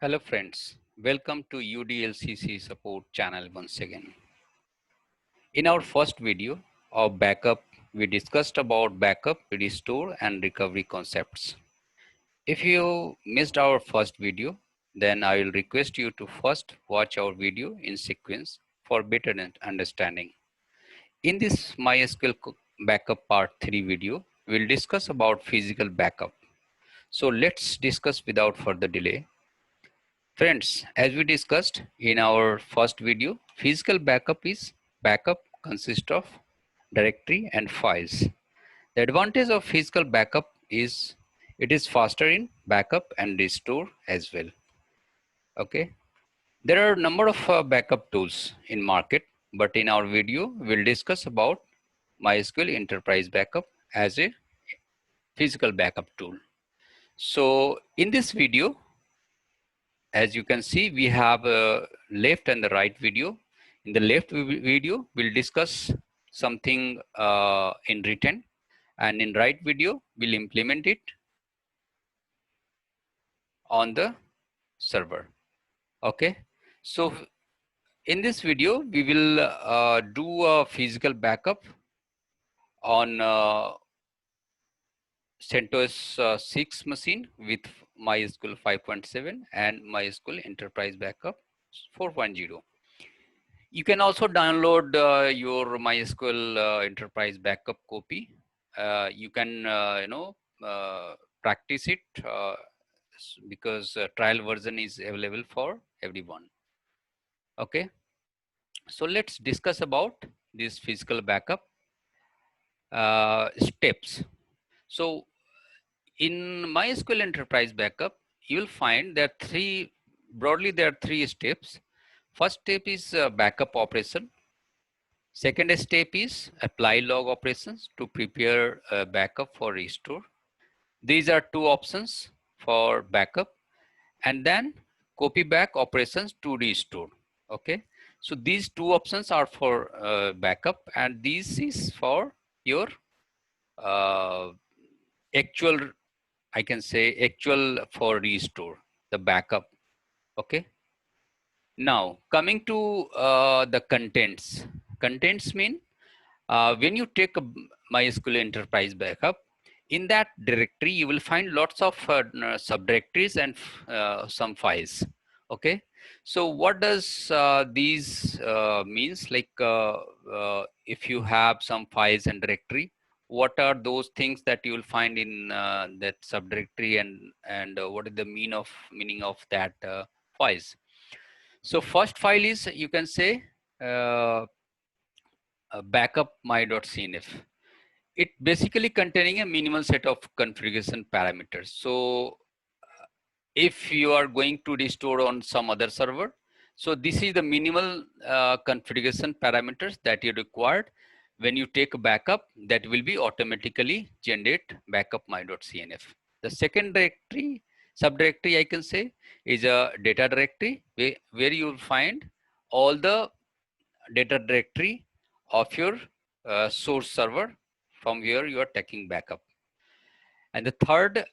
Hello friends, welcome to UDLCC support channel once again. In our first video of backup, we discussed about backup, restore and recovery concepts. If you missed our first video, then I will request you to first watch our video in sequence for better understanding. In this MySQL backup part 3 video, we'll discuss about physical backup. So let's discuss without further delay. Friends, as we discussed in our first video, physical backup consists of directory and files. The advantage of physical backup is it is faster in backup and restore as well. Okay, there are a number of backup tools in market, but in our video, we'll discuss about MySQL Enterprise Backup as a physical backup tool. So in this video, as you can see, we have a left and the right video. In the left video, we'll discuss something in written, and in right video, we'll implement it on the server. Okay. So in this video, we will do a physical backup on CentOS 6 machine with MySQL 5.7 and MySQL Enterprise Backup 4.0. You can also download your MySQL Enterprise Backup copy. You can, practice it because trial version is available for everyone. Okay, so let's discuss about this physical backup steps. So in MySQL Enterprise Backup, you will find there are broadly there are three steps. First step is backup operation. Second step is apply log operations to prepare a backup for restore. These are two options for backup, and then copy back operations to restore. Okay, so these two options are for backup, and this is for your uh, actual, I can say actual for restore the backup. Okay, now coming to the contents. Contents mean when you take a MySQL Enterprise Backup, in that directory, you will find lots of subdirectories and some files. Okay, so what does these means? Like if you have some files and directory, what are those things that you will find in that subdirectory, and what is the meaning of that files? So first file is, you can say, uh, backup my.cnf. It basically containing a minimal set of configuration parameters. So if you are going to restore on some other server, so this is the minimal configuration parameters that you required. When you take a backup, that will be automatically generate backup my.cnf. The second directory, subdirectory, I can say, is a data directory where you will find all the data directory of your source server from where you are taking backup. And the third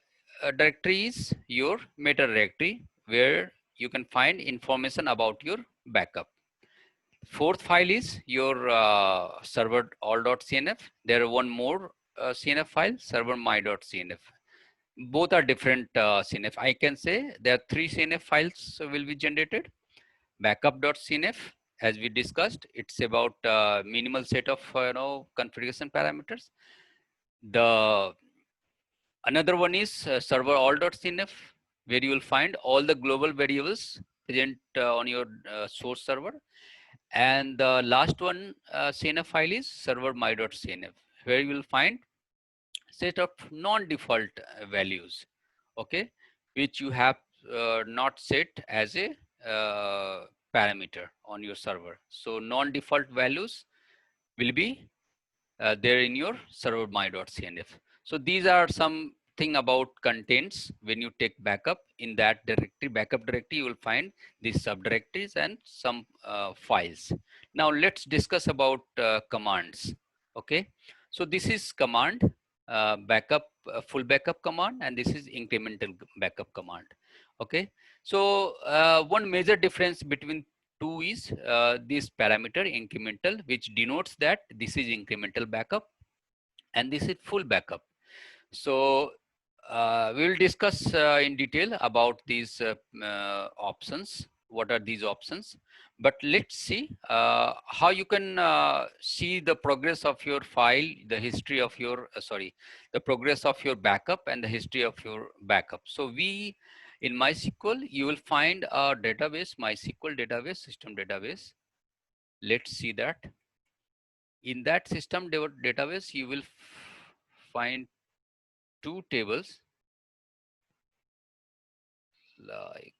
directory is your meta directory, where you can find information about your backup. Fourth file is your server all.cnf. There are one more CNF file, server my.cnf. Both are different CNF. I can say there are three CNF files will be generated. Backup.cnf, as we discussed, it's about minimal set of configuration parameters. The another one is server all.cnf, where you will find all the global variables present on your source server. And the last one CNF file is server my.cnf, where you will find set of non-default values, okay, which you have not set as a parameter on your server. So non-default values will be there in your server my.cnf. So these are some thing about contents. When you take backup, in that directory, backup directory, you will find these subdirectories and some files. Now let's discuss about commands. Okay, so this is command backup, full backup command, and this is incremental backup command. Okay, so one major difference between two is this parameter incremental, which denotes that this is incremental backup and this is full backup. So we will discuss in detail about these options. What are these options? But let's see how you can see the progress of your file, the history of your, the progress of your backup and the history of your backup. So in MySQL, you will find a database, MySQL database, system database. Let's see that. In that system database, you will find two tables like,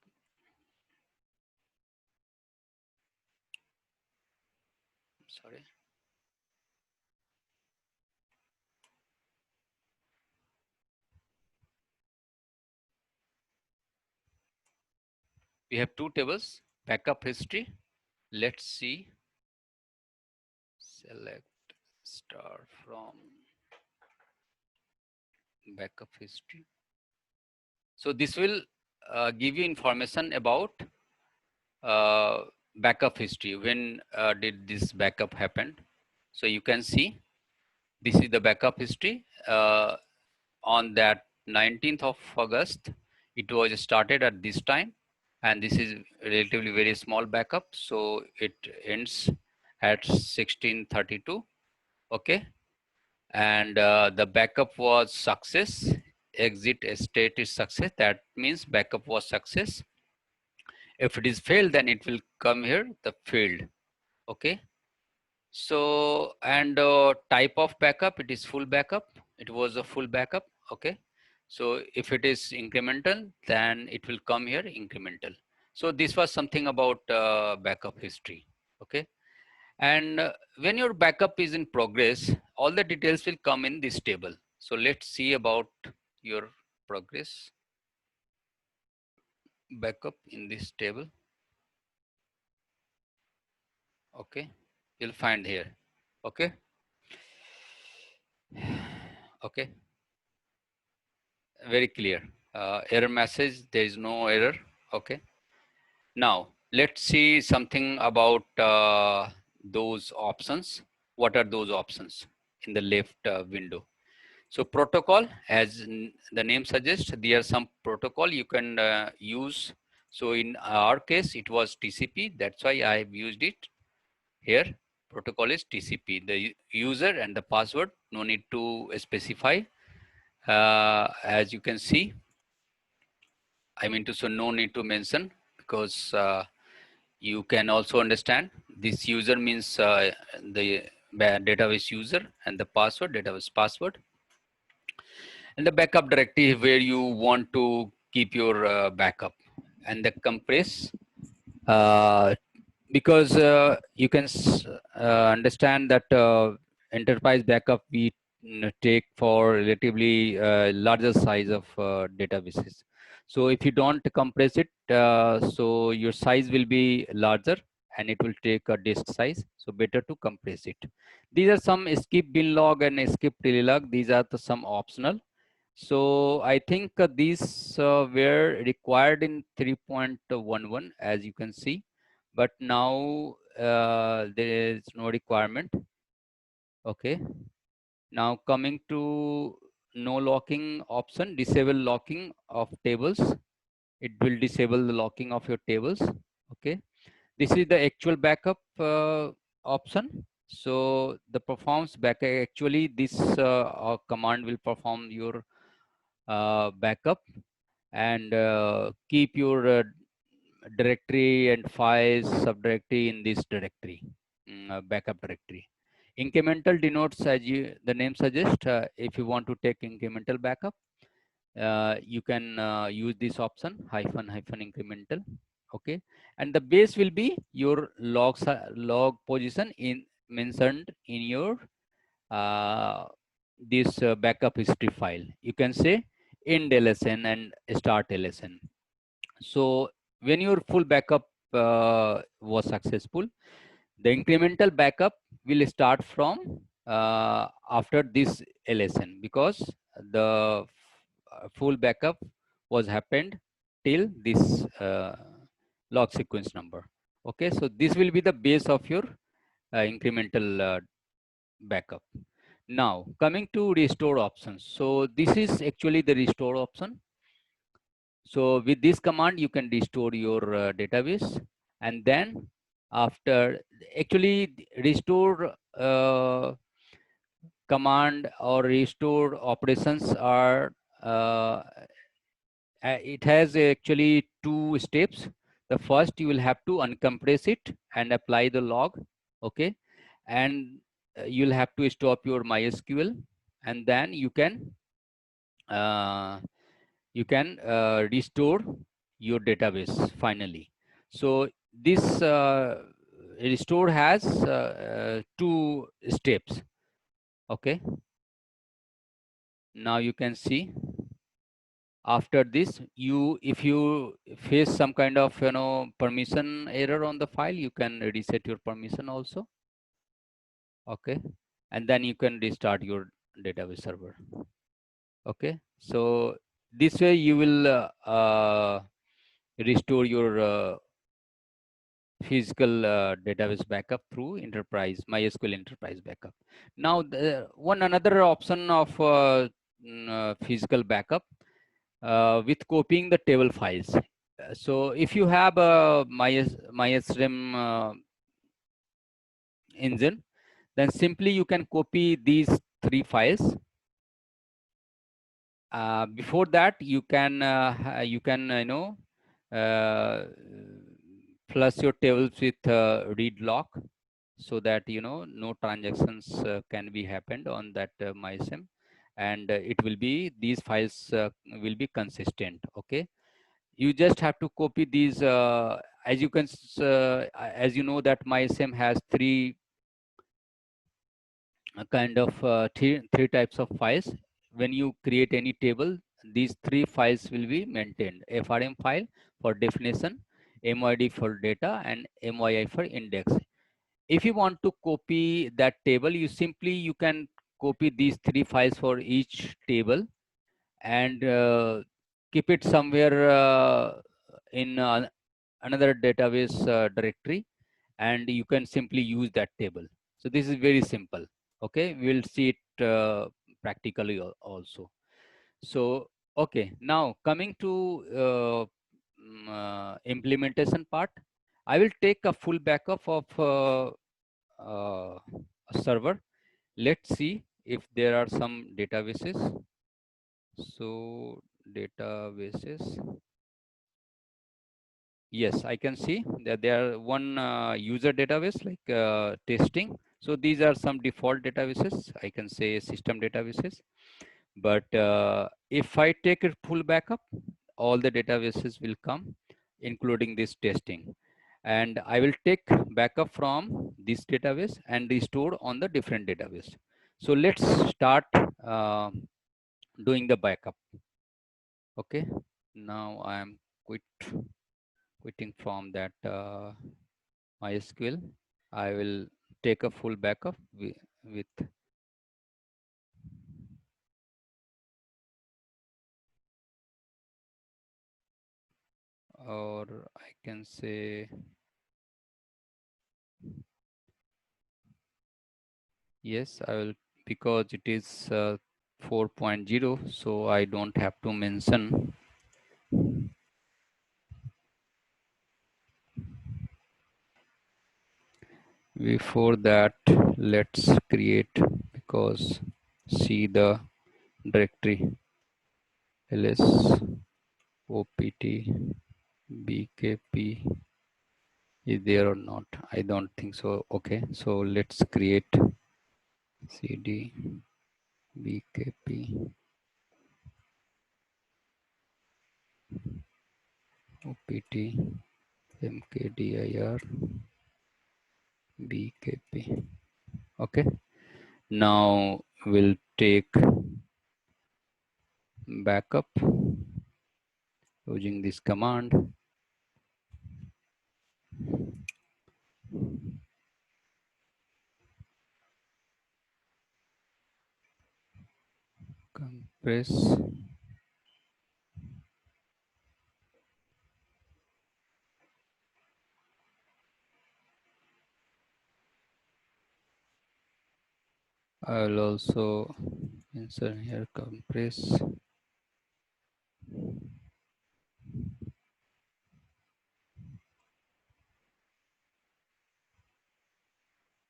sorry, we have two tables, backup history. Let's see, select star from backup history. So this will give you information about uh, backup history. When did this backup happen? So you can see this is the backup history. On that 19th of August, it was started at this time, and this is relatively very small backup. So it ends at 1632. Okay. And the backup was success. Exit state is success. That means backup was success. If it is failed, then it will come here, the failed. Okay. So, and type of backup, it is full backup. It was a full backup. Okay. So if it is incremental, then it will come here incremental. So this was something about backup history. Okay. And when your backup is in progress, all the details will come in this table. So let's see about your progress backup in this table. Okay. You'll find here. Okay. Okay. Very clear. Error message, there is no error. Okay. Now let's see something about those options. What are those options in the left window? So protocol, as the name suggests, there are some protocol you can use. So in our case, it was TCP. That's why I have used it here. Protocol is TCP. The user and the password, no need to specify. As you can see, I mean to say no need to mention, because you can also understand this user means the database user, and the password, database password, and the backup directory where you want to keep your backup, and the compress, uh, because you can understand that enterprise backup we take for relatively larger size of databases. So if you don't compress it, so your size will be larger and it will take a disk size. So better to compress it. These are some skip bin log and skip telelog. These are the some optional. So I think these were required in 3.11, as you can see, but now there is no requirement. Okay. Now coming to no locking option, disable locking of tables. It will disable the locking of your tables. Okay. This is the actual backup option. So the performs backup, actually this command will perform your backup and keep your directory and files subdirectory in this directory, backup directory. Incremental denotes, as the name suggests, if you want to take incremental backup, you can use this option hyphen incremental. Okay, and the base will be your log position in mentioned in your this backup history file. You can say end LSN and start LSN. So when your full backup was successful, the incremental backup will start from after this LSN, because the full backup was happened till this log sequence number. Okay, so this will be the base of your incremental backup. Now coming to restore options. So this is actually the restore option. So with this command, you can restore your database, and then after actually restore command or restore operations are it has actually two steps. The first, you will have to uncompress it and apply the log. Okay, and you'll have to stop your MySQL, and then you can uh, restore your database finally. So this restore has two steps. Okay, now you can see after this, if you face some kind of permission error on the file, you can reset your permission also. Okay, and then you can restart your database server. Okay, so this way you will restore your physical database backup through enterprise MySQL enterprise backup. Now the one another option of physical backup with copying the table files. So if you have a MySRM engine, then simply you can copy these three files. Before that, you can flush your tables with read lock, so that no transactions can be happened on that MySM, and it will be these files will be consistent. Okay, you just have to copy these as you can as you know that MySM has three kind of three types of files. When you create any table, these three files will be maintained: FRM file for definition, MYD for data, and MYI for index. If you want to copy that table, you can copy these three files for each table, and keep it somewhere in another database directory, and you can simply use that table. So this is very simple. Okay, we will see it practically also. So okay, now coming to implementation part, I will take a full backup of a server. Let's see if there are some databases. So databases, yes, I can see that there are one user database like testing. So these are some default databases, I can say system databases. But if I take a full backup, all the databases will come, including this testing. And I will take backup from this database and restore on the different database. So let's start doing the backup. Okay, now I am quitting from that MySQL. I will take a full backup with or I can say yes, I will, because it is 4.0, so I don't have to mention. Before that, let's create, because see the directory ls opt bkp is there or not. I don't think so. Okay, so let's create cd bkp opt mkdir bkp. Okay, now we'll take backup using this command. Compress I'll also insert here compress.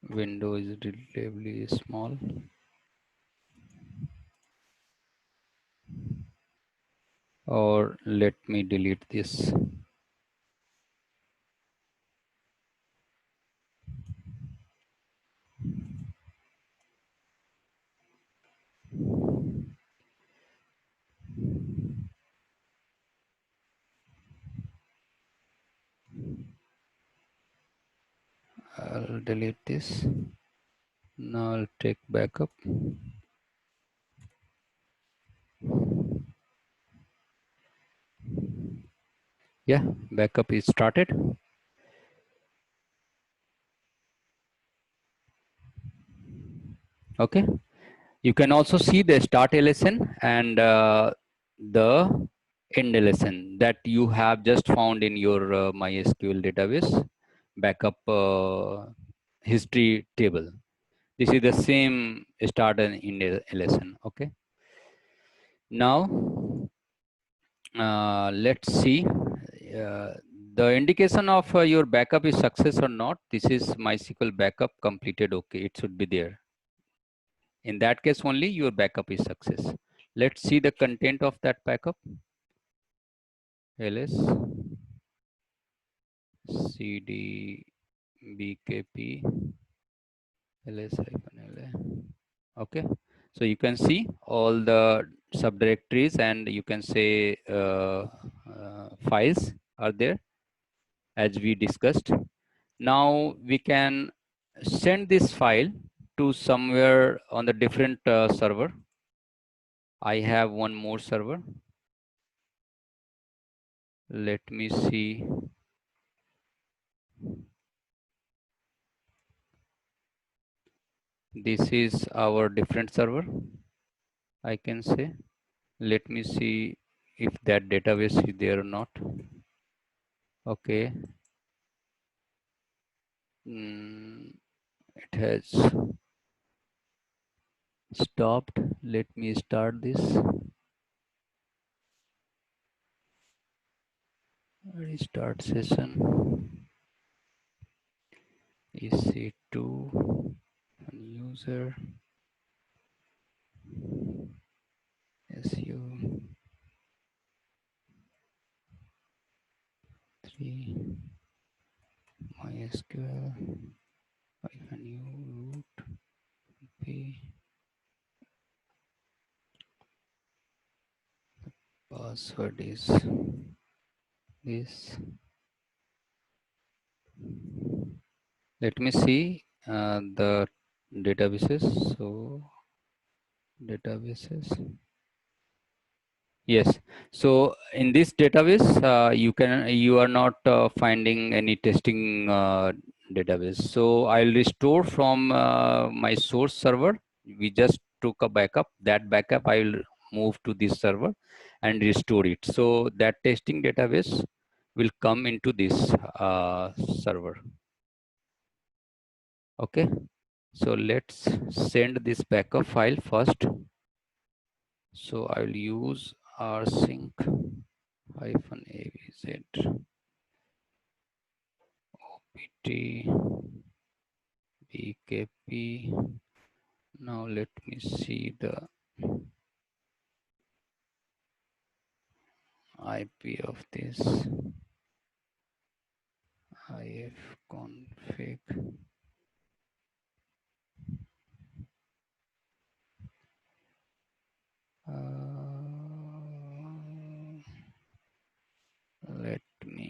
Window is relatively small. Or let me delete this. I'll delete this. Now I'll take backup. Yeah, backup is started. Okay, you can also see the start LSN and the end LSN that you have just found in your MySQL database backup history table. This is the same start and end LSN. Okay, now let's see the indication of your backup is success or not. This is MySQL backup completed. Okay, it should be there. In that case only your backup is success. Let's see the content of that backup. ls cd bkp ls-la. Okay, so you can see all the subdirectories and you can say files are there as we discussed. Now we can send this file to somewhere on the different server. I have one more server. Let me see. This is our different server, I can say. Let me see if that database is there or not. Okay. It has stopped. Let me start this. Restart session. EC2 user SU 3 MySQL -u root p password is this. Let me see the databases. So databases. Yes. So in this database, you are not finding any testing database. So I'll restore from my source server. We just took a backup. That backup I will move to this server and restore it. So that testing database will come into this server. Okay. So let's send this backup file first. So I will use rsync -avz opt bkp. Now let me see the IP of this ifconfig. Let me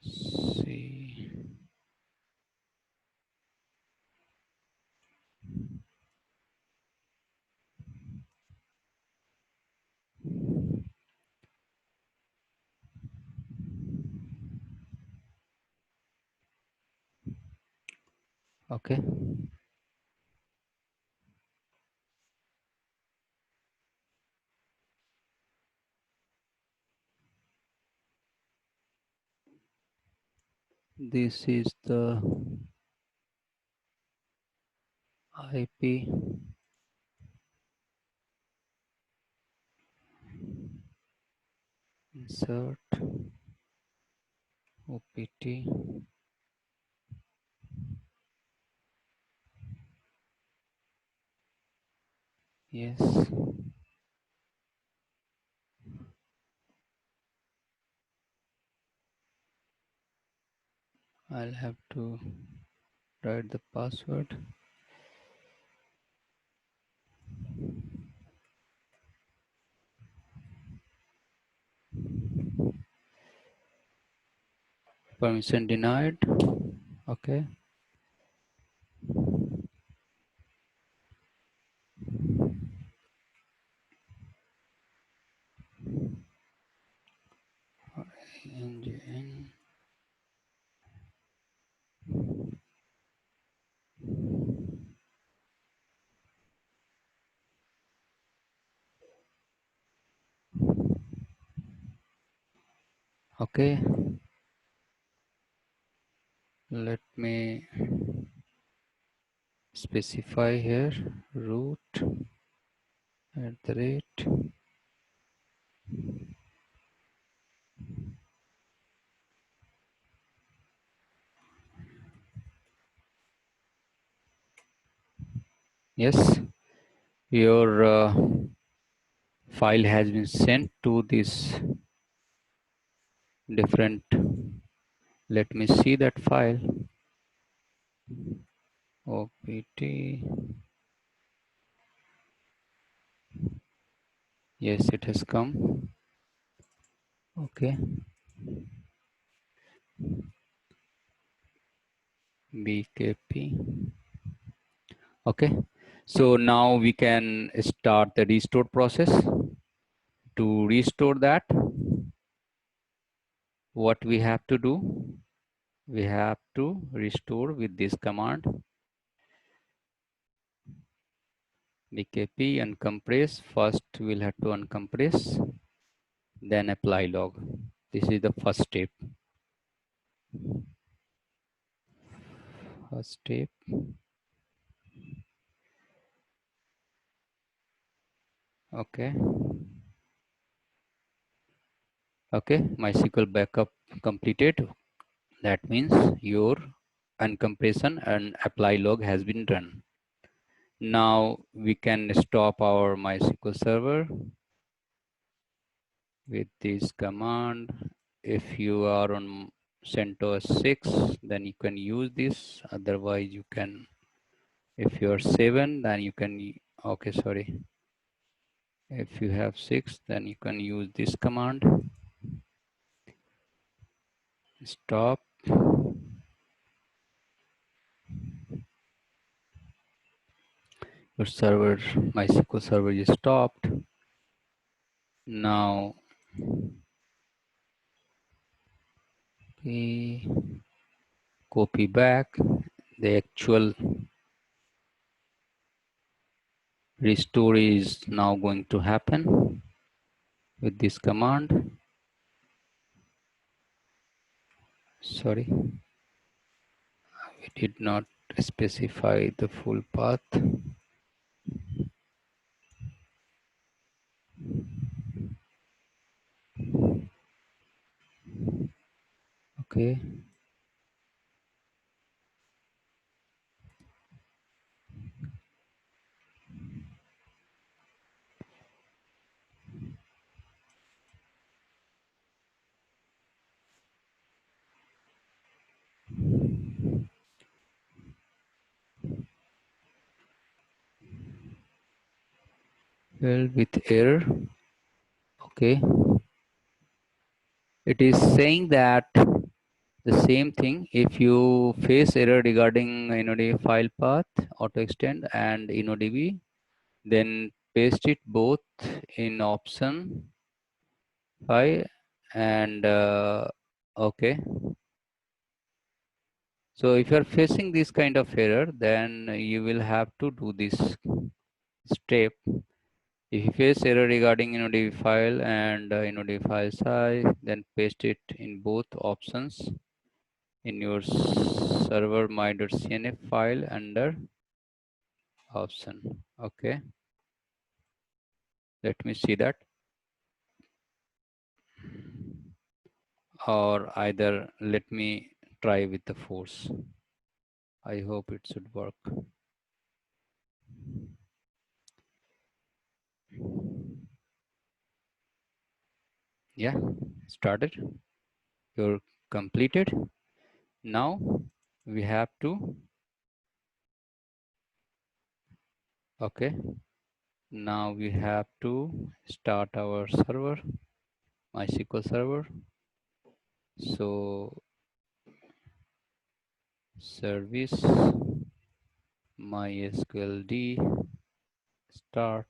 see. Okay. This is the IP. Insert OPT. Yes, I'll have to write the password. Permission denied. Okay. NGN. Okay. Let me specify here root at the rate. Yes, your file has been sent to this different. Let me see that file. OPT. Yes, it has come. Okay. BKP. Okay. So now we can start the restore process. To restore that, what we have to do? We have to restore with this command bkp uncompress. First we'll have to uncompress, then apply log. This is the first step. First step. Okay. Okay, MySQL backup completed. That means your uncompression and apply log has been done. Now we can stop our MySQL server with this command. If you are on CentOS 6, then you can use this. Otherwise, you can, if you are 7, then you can, okay, sorry. If you have 6, then you can use this command. Stop. Your server, MySQL server is stopped. Now, we copy back the actual restore is now going to happen with this command. Sorry, we did not specify the full path. Okay. Well, with error. Okay. It is saying that the same thing. If you face error regarding InnoDB file path, auto extend and InnoDB, then paste it both in option 5 and okay. So if you are facing this kind of error, then you will have to do this step. If you face error regarding InnoDB file and InnoDB file size, then paste it in both options. in your server my.cnf file under option. Okay, let me see that. Or either let me try with the force. I hope it should work. Yeah, started. You're completed. Now we have to, okay. Now we have to start our server, MySQL server. So service MySQLD start,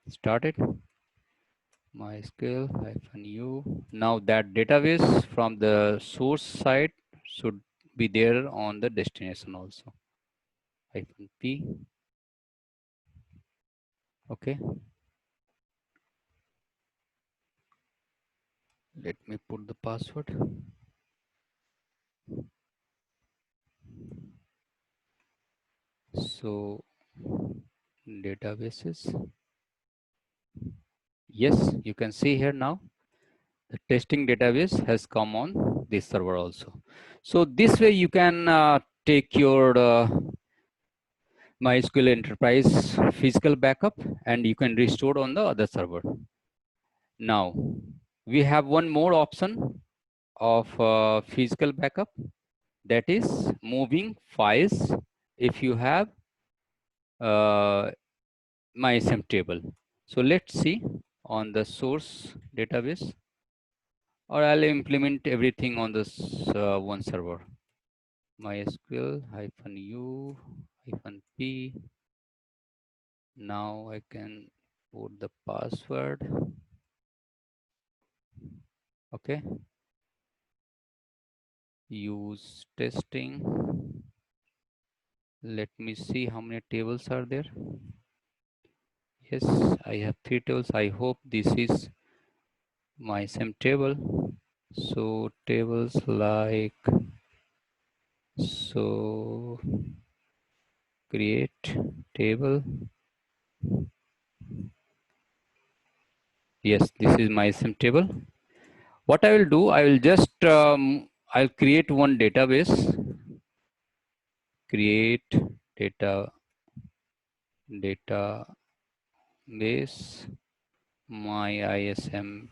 started MySQL -u. Now that database from the source side should be there on the destination also. -p. Okay. Let me put the password. So databases. Yes, you can see here now the testing database has come on this server also. So this way you can take your MySQL Enterprise physical backup and you can restore on the other server. Now we have one more option of physical backup, that is moving files if you have MySM table. So let's see on the source database, or I'll implement everything on this one server. MySQL -u -p. Now I can put the password. Okay. Use testing. Let me see how many tables are there. Yes, I have 3 tables. I hope this is my same table. So tables like, so create table. Yes, this is my same table. What I will do, I will just I'll create one database. Create database my ISM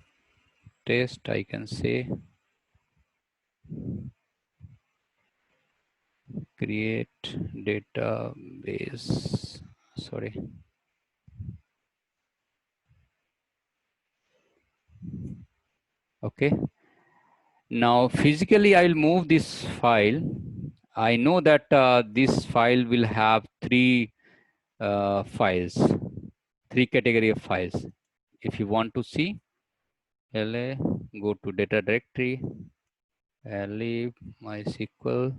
test, I can say. Create database, sorry. Okay. Now physically I will move this file. I know that this file will have three files, three category of files. If you want to see, LA, go to data directory, lib MySQL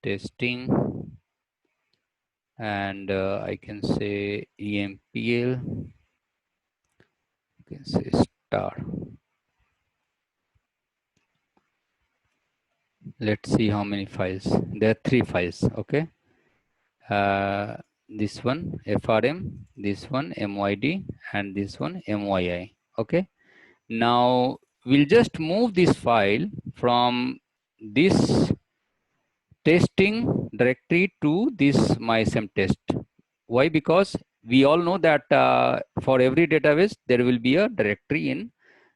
testing, and I can say EMPL, you can say star. Let's see how many files. There are 3 files. Okay. This one FRM, this one MYD, and this one MYI. Okay. Now we'll just move this file from this testing directory to this MySM test. Why? Because we all know that for every database there will be a directory in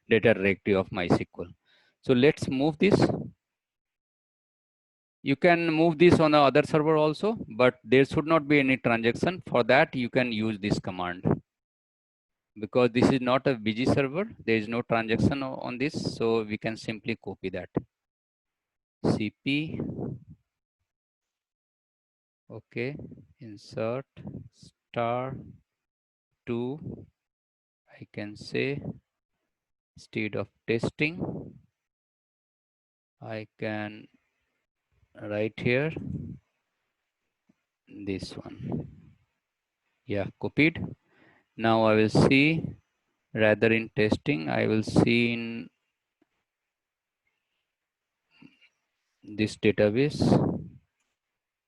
data directory of MySQL. So let's move this. You can move this on the other server also, but there should not be any transaction. For that, you can use this command. Because this is not a busy server, there is no transaction on this, so we can simply copy that. CP, okay, insert star 2, I can say instead of testing, I can write here this one. Yeah, copied. Now I will see, rather in testing, I will see in this database.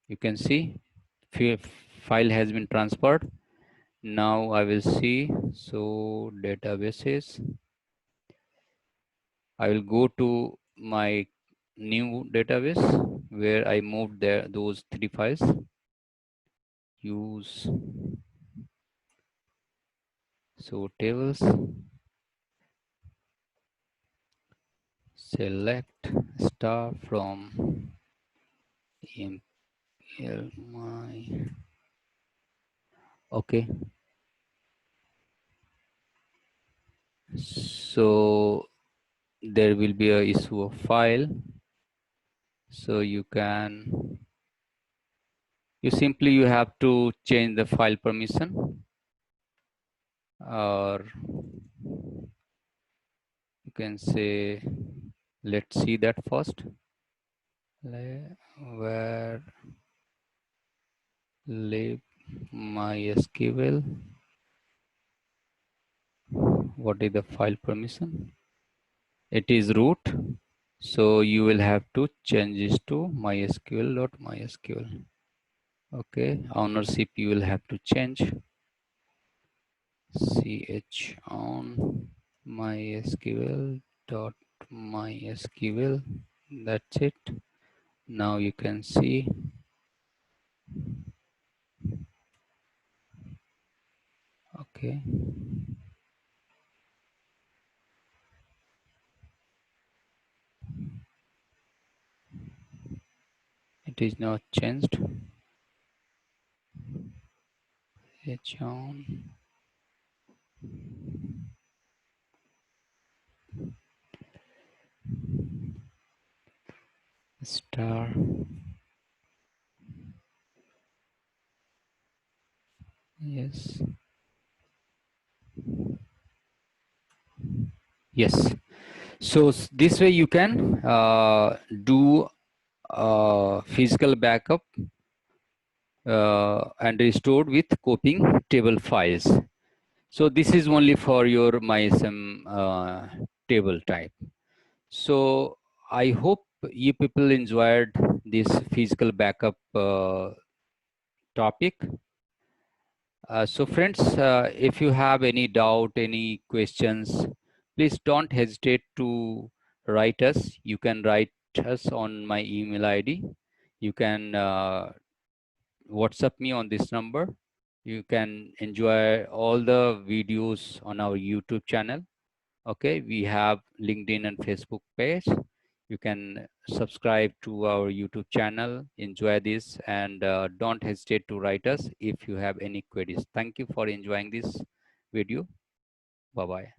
You can see file has been transferred. Now I will see, so databases. I will go to my new database where I moved those 3 files. Use, so tables, select star from my, okay. So there will be a issue of file. So you simply you have to change the file permission, or you can say, let's see that first. Where lib MySQL, what is the file permission? It is root. So you will have to change this to MySQL.MySQL. Okay, ownership you will have to change. Ch on MySQL.MySQL. That's it. Now you can see. Okay. It is now changed. H on star. Yes. Yes. So this way you can do physical backup and restored with copying table files. So this is only for your MySM table type. So I hope you people enjoyed this physical backup topic. So friends, if you have any doubt, any questions, please don't hesitate to write us. You can write us on my email ID. You can WhatsApp me on this number. You can enjoy all the videos on our YouTube channel. Okay, we have LinkedIn and Facebook page. You can subscribe to our YouTube channel, enjoy this, and don't hesitate to write us if you have any queries. Thank you for enjoying this video. Bye-bye.